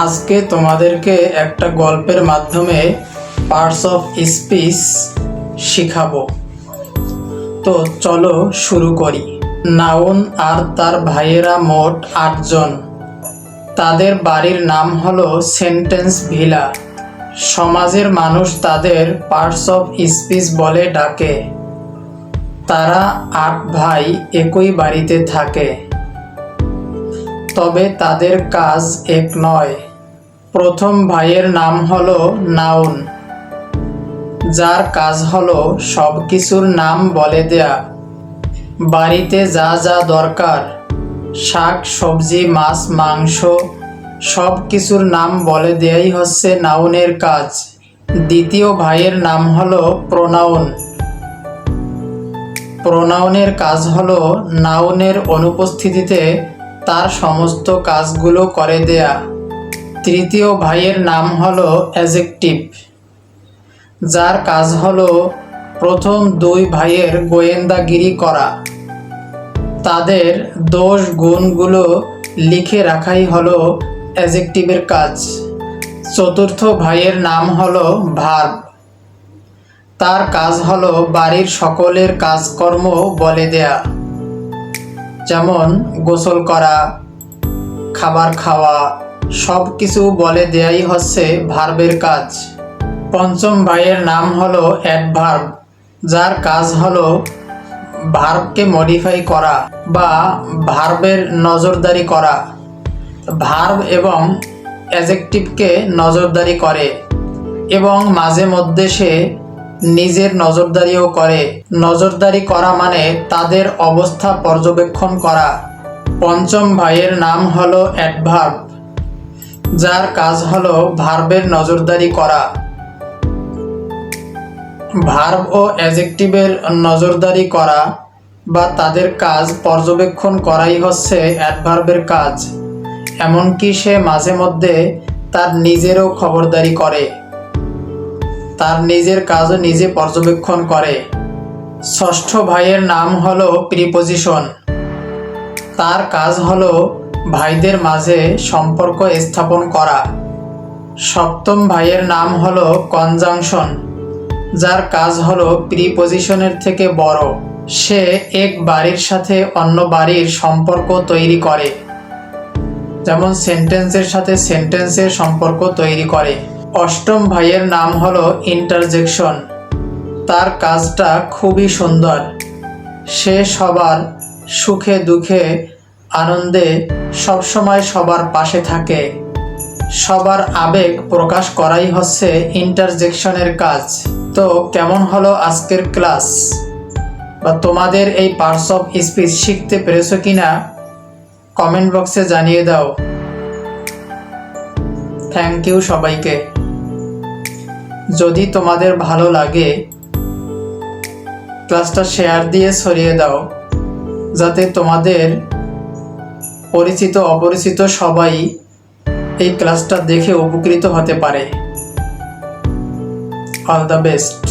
আজকে তোমাদেরকে একটা গল্পের মাধ্যমে পার্টস অফ স্পিচ শিখাবো। তো চলো শুরু করি। নাউন আর তার ভাইয়েরা মোট 8 জন। তাদের বাড়ির নাম হলো সেন্টেন্স ভিলা। সমাজের মানুষ তাদের পার্টস অফ স্পিচ বলে ডাকে। তারা 8 ভাই একই বাড়িতে থাকে, তবে তাদের কাজ এক নয়। প্রথম ভাইয়ের নাম হলো নাউন, যার কাজ হলো সব কিছুর নাম বলে দেয়া। বাড়িতে যা যা দরকার, শাক সবজি মাছ মাংস, সব কিছুর নাম বলে দেয়াই হচ্ছে নাউনের কাজ। দ্বিতীয় ভাইয়ের নাম হলো প্রোনাউন। প্রোনাউনের কাজ হলো নাউনের অনুপস্থিতিতে তার সমস্ত কাজগুলো করে দেয়া। তৃতীয় ভাইয়ের নাম হলো অ্যাডজেক্টিভ, যার কাজ হলো প্রথম 2 ভাইয়ের গোয়েন্দাগিরি করা। তাদের দোষ গুণগুলো লিখে রাখাই হলো অ্যাডজেক্টিভের কাজ। চতুর্থ ভাইয়ের নাম হলো ভার্ব। তার কাজ হলো বাড়ির সকলের কাজকর্ম বলে দেয়া, যেমন গোসল করা, খাবার খাওয়া, সব কিছু বলে দেয়াই হচ্ছে ভার্বের কাজ। পঞ্চম ভাইয়ের নাম হলো অ্যাডভার্ব, যার কাজ হলো ভার্বকে মডিফাই করা বা ভার্বের নজরদারি করা। ভার্ব এবং অ্যাডজেক্টিভকে নজরদারি করে এবং মাঝে মধ্যে সে নিজের নজরদারিও করে। নজরদারি করা মানে তাদের অবস্থা পর্যবেক্ষণ করা। পঞ্চম ভাইয়ের নাম হলো অ্যাডভার্ব, যার কাজ হলো ভার্বের নজরদারি করা। ভার্ব ও অ্যাডজেক্টিভের নজরদারি করা বা তাদের কাজ পর্যবেক্ষণ করাই হচ্ছে অ্যাডভার্বের কাজ। এমনকি সে মাঝে মধ্যে তার নিজেরও খবরদারি করে, তার নিজের কাজও নিজে পর্যবেক্ষণ করে। ষষ্ঠ ভাইয়ের নাম হলো প্রিপোজিশন। তার কাজ হলো ভাইদের মাঝে সম্পর্ক স্থাপন করা। সপ্তম ভাইয়ের নাম হলো কনজাংশন, যার কাজ হলো প্রিপোজিশনের থেকে বড়। সে এক বাড়ির সাথে অন্য বাড়ির সম্পর্ক তৈরি করে, যেমন সেন্টেন্সের সাথে সেন্টেন্সের সম্পর্ক তৈরি করে। অষ্টম ভাইয়ের নাম হলো ইন্টারজেকশন। তার কাজটা খুবই সুন্দর। সে সবার সুখে দুঃখে আনন্দে সবসময় সবার পাশে থাকে। সবার আবেগ প্রকাশ করাই হচ্ছে ইন্টারজেকশনের কাজ। তো কেমন হলো আজকের ক্লাস, বা তোমাদের এই পার্টস অফ স্পিচ শিখতে পেরেছো কিনা কমেন্ট বক্সে জানিয়ে দাও। থ্যাংক ইউ সবাইকে। যদি তোমাদের ভালো লাগে ক্লাসটা শেয়ার দিয়ে ছড়িয়ে দাও, যাতে তোমাদের পরিচিত অপরিচিত সবাই এই ক্লাসটা দেখে উপকৃত হতে পারে। All the best.